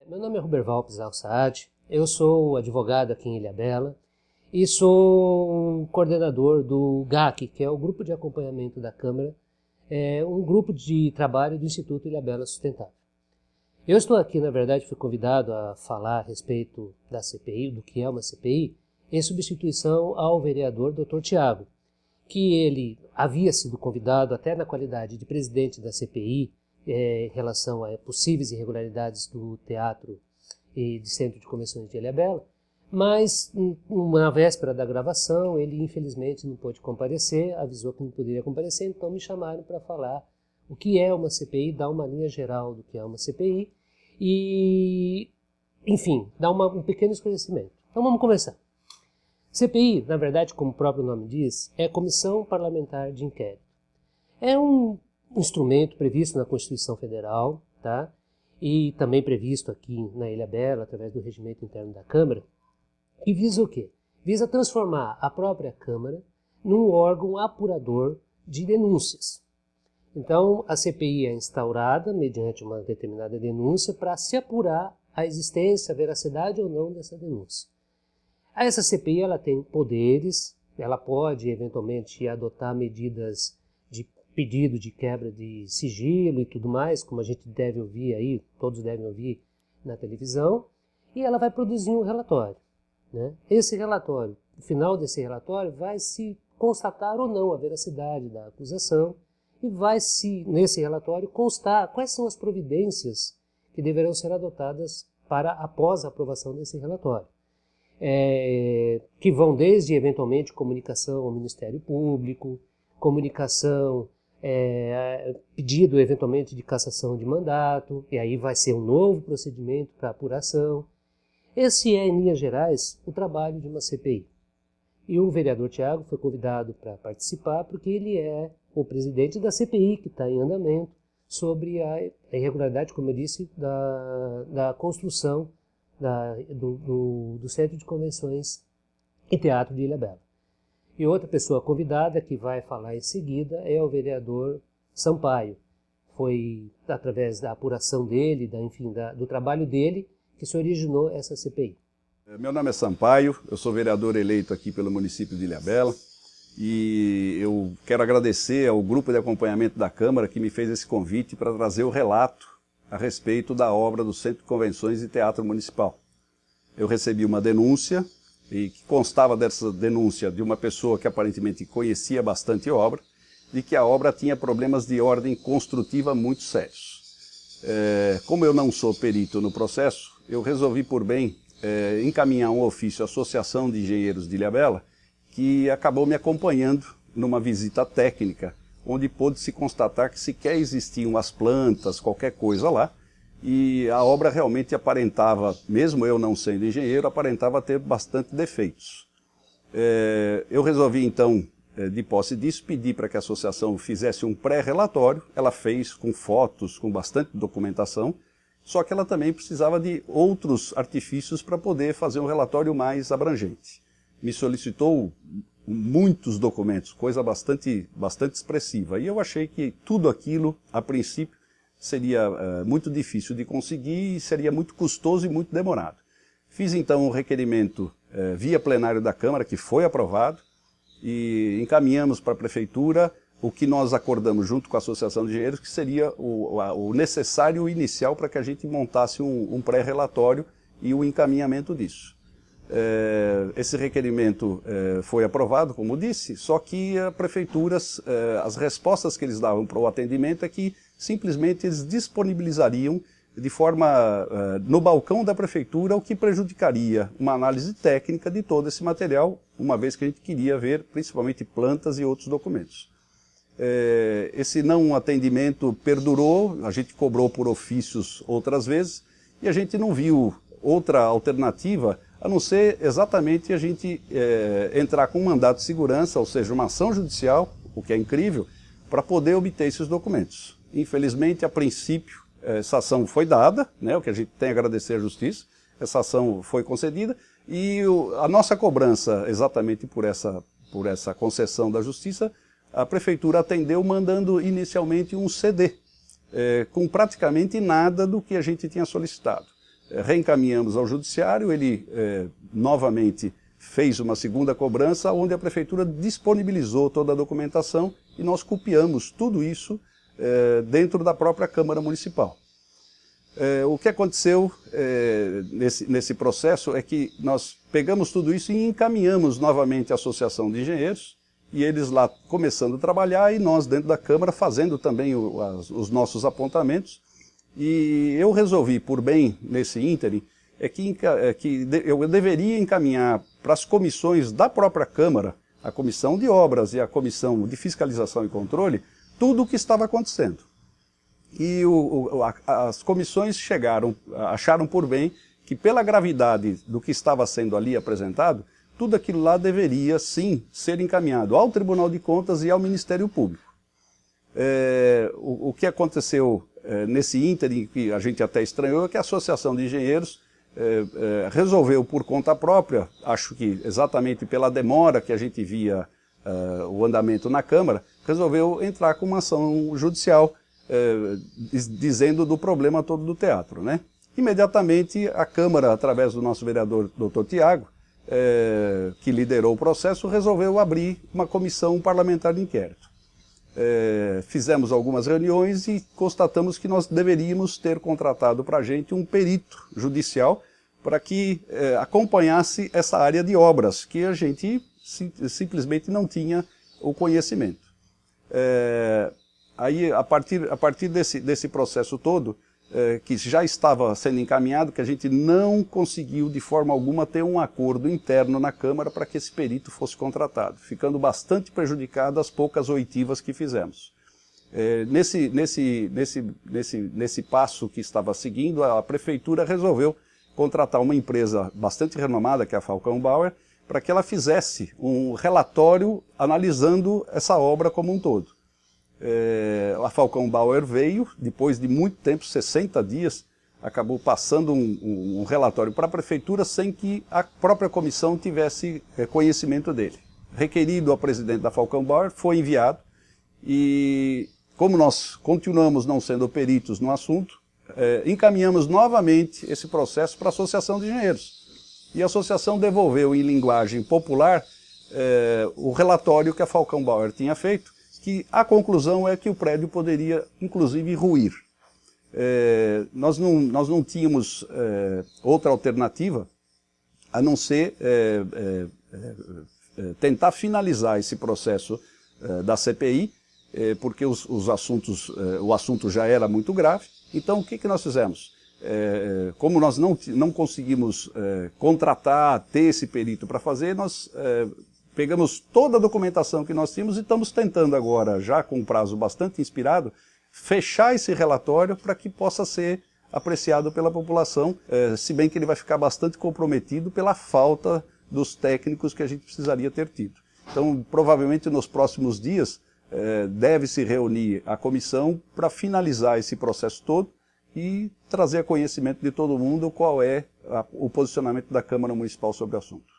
Meu nome é Ruberval Pizarro Saad, eu sou advogado aqui em Ilhabela e sou um coordenador do GAC, que é o Grupo de Acompanhamento da Câmara, um grupo de trabalho do Instituto Ilhabela Sustentável. Eu estou aqui, na verdade, fui convidado a falar a respeito da CPI, do que é uma CPI, em substituição ao vereador Dr. Tiago, que ele havia sido convidado até na qualidade de presidente da CPI, em relação a possíveis irregularidades do Teatro e de Centro de Convenções de Ilhabela, mas na véspera da gravação ele infelizmente não pôde comparecer, avisou que não poderia comparecer, então me chamaram para falar o que é uma CPI, dar uma linha geral do que é uma CPI e, enfim, dar um pequeno esclarecimento. Então vamos começar. CPI, na verdade, como o próprio nome diz, é Comissão Parlamentar de Inquérito. É um instrumento previsto na Constituição Federal, tá? E também previsto aqui na Ilhabela, através do regimento interno da Câmara, que visa o quê? Visa transformar a própria Câmara num órgão apurador de denúncias. Então, a CPI é instaurada mediante uma determinada denúncia para se apurar a existência, a veracidade ou não dessa denúncia. Essa CPI ela tem poderes, ela pode eventualmente adotar medidas de pedido de quebra de sigilo e tudo mais, como a gente deve ouvir aí, todos devem ouvir na televisão, e ela vai produzir um relatório, né? Esse relatório, no final desse relatório, vai se constatar ou não a veracidade da acusação e vai se, nesse relatório, constar quais são as providências que deverão ser adotadas para após a aprovação desse relatório. Que vão desde, eventualmente, comunicação ao Ministério Público, comunicação, pedido, eventualmente, de cassação de mandato, e aí vai ser um novo procedimento para apuração. Esse é, em linhas gerais, o trabalho de uma CPI. E o vereador Tiago foi convidado para participar porque ele é o presidente da CPI que está em andamento sobre a irregularidade, como eu disse, da construção do Centro de Convenções e Teatro de Ilhabela. E outra pessoa convidada que vai falar em seguida é o vereador Sampaio. Foi através da apuração dele, do trabalho dele, que se originou essa CPI. Meu nome é Sampaio, eu sou vereador eleito aqui pelo município de Ilhabela e eu quero agradecer ao grupo de acompanhamento da Câmara que me fez esse convite para trazer o relato a respeito da obra do Centro de Convenções e Teatro Municipal. Eu recebi uma denúncia e que constava dessa denúncia de uma pessoa que aparentemente conhecia bastante a obra, de que a obra tinha problemas de ordem construtiva muito sérios. Como eu não sou perito no processo, eu resolvi por bem encaminhar um ofício à Associação de Engenheiros de Ilhabela, que acabou me acompanhando numa visita técnica, onde pôde-se constatar que sequer existiam as plantas, qualquer coisa lá, e a obra realmente aparentava, mesmo eu não sendo engenheiro, aparentava ter bastante defeitos. Eu resolvi então, de posse disso, pedir para que a associação fizesse um pré-relatório. Ela fez com fotos, com bastante documentação, só que ela também precisava de outros artifícios para poder fazer um relatório mais abrangente. Me solicitou muitos documentos, coisa bastante expressiva, e eu achei que tudo aquilo, a princípio, seria muito difícil de conseguir e seria muito custoso e muito demorado. Fiz então um requerimento via plenário da Câmara, que foi aprovado, e encaminhamos para a Prefeitura o que nós acordamos junto com a Associação de Engenheiros, que seria o necessário inicial para que a gente montasse um pré-relatório e o encaminhamento disso. Esse requerimento foi aprovado, como disse, só que a Prefeitura, as respostas que eles davam para o atendimento é que simplesmente eles disponibilizariam de forma, no balcão da Prefeitura, o que prejudicaria uma análise técnica de todo esse material, uma vez que a gente queria ver principalmente plantas e outros documentos. Esse não atendimento perdurou, a gente cobrou por ofícios outras vezes, e a gente não viu outra alternativa, a não ser exatamente a gente entrar com um mandato de segurança, ou seja, uma ação judicial, o que é incrível, para poder obter esses documentos. Infelizmente, a princípio, essa ação foi dada, né, o que a gente tem a agradecer à Justiça, essa ação foi concedida, e a nossa cobrança, exatamente por essa concessão da Justiça, a Prefeitura atendeu mandando inicialmente um CD, com praticamente nada do que a gente tinha solicitado. reencaminhamos ao judiciário, ele novamente fez uma segunda cobrança, onde a prefeitura disponibilizou toda a documentação e nós copiamos tudo isso dentro da própria Câmara Municipal. O que aconteceu nesse processo é que nós pegamos tudo isso e encaminhamos novamente à Associação de Engenheiros, e eles lá começando a trabalhar e nós dentro da Câmara fazendo também os nossos apontamentos. E eu resolvi, por bem nesse ínterim, que eu deveria encaminhar para as comissões da própria Câmara, a Comissão de Obras e a Comissão de Fiscalização e Controle, tudo o que estava acontecendo. E as comissões acharam por bem que, pela gravidade do que estava sendo ali apresentado, tudo aquilo lá deveria, sim, ser encaminhado ao Tribunal de Contas e ao Ministério Público. O que aconteceu nesse ínterim, que a gente até estranhou, é que a Associação de Engenheiros resolveu por conta própria, acho que exatamente pela demora que a gente via o andamento na Câmara, resolveu entrar com uma ação judicial dizendo do problema todo do teatro, né? Imediatamente a Câmara, através do nosso vereador Dr. Tiago, que liderou o processo, resolveu abrir uma comissão parlamentar de inquérito. Fizemos algumas reuniões e constatamos que nós deveríamos ter contratado para a gente um perito judicial para que acompanhasse essa área de obras, que a gente simplesmente não tinha o conhecimento. Aí, a partir desse processo todo, que já estava sendo encaminhado, que a gente não conseguiu de forma alguma ter um acordo interno na Câmara para que esse perito fosse contratado, ficando bastante prejudicado as poucas oitivas que fizemos. Nesse passo que estava seguindo, a Prefeitura resolveu contratar uma empresa bastante renomada, que é a Falcão Bauer, para que ela fizesse um relatório analisando essa obra como um todo. A Falcão Bauer veio, depois de muito tempo, 60 dias, acabou passando um relatório para a Prefeitura sem que a própria comissão tivesse conhecimento dele. Requerido ao presidente da Falcão Bauer, foi enviado, e como nós continuamos não sendo peritos no assunto, encaminhamos novamente esse processo para a Associação de Engenheiros. E a associação devolveu em linguagem popular o relatório que a Falcão Bauer tinha feito, que a conclusão é que o prédio poderia, inclusive, ruir. Nós não tínhamos outra alternativa a não ser tentar finalizar esse processo da CPI, porque o assunto já era muito grave. Então, o que nós fizemos? Como nós não conseguimos contratar, ter esse perito para fazer, nós pegamos toda a documentação que nós tínhamos e estamos tentando agora, já com um prazo bastante inspirado, fechar esse relatório para que possa ser apreciado pela população, se bem que ele vai ficar bastante comprometido pela falta dos técnicos que a gente precisaria ter tido. Então, provavelmente nos próximos dias, deve se reunir a comissão para finalizar esse processo todo e trazer a conhecimento de todo mundo qual é o posicionamento da Câmara Municipal sobre o assunto.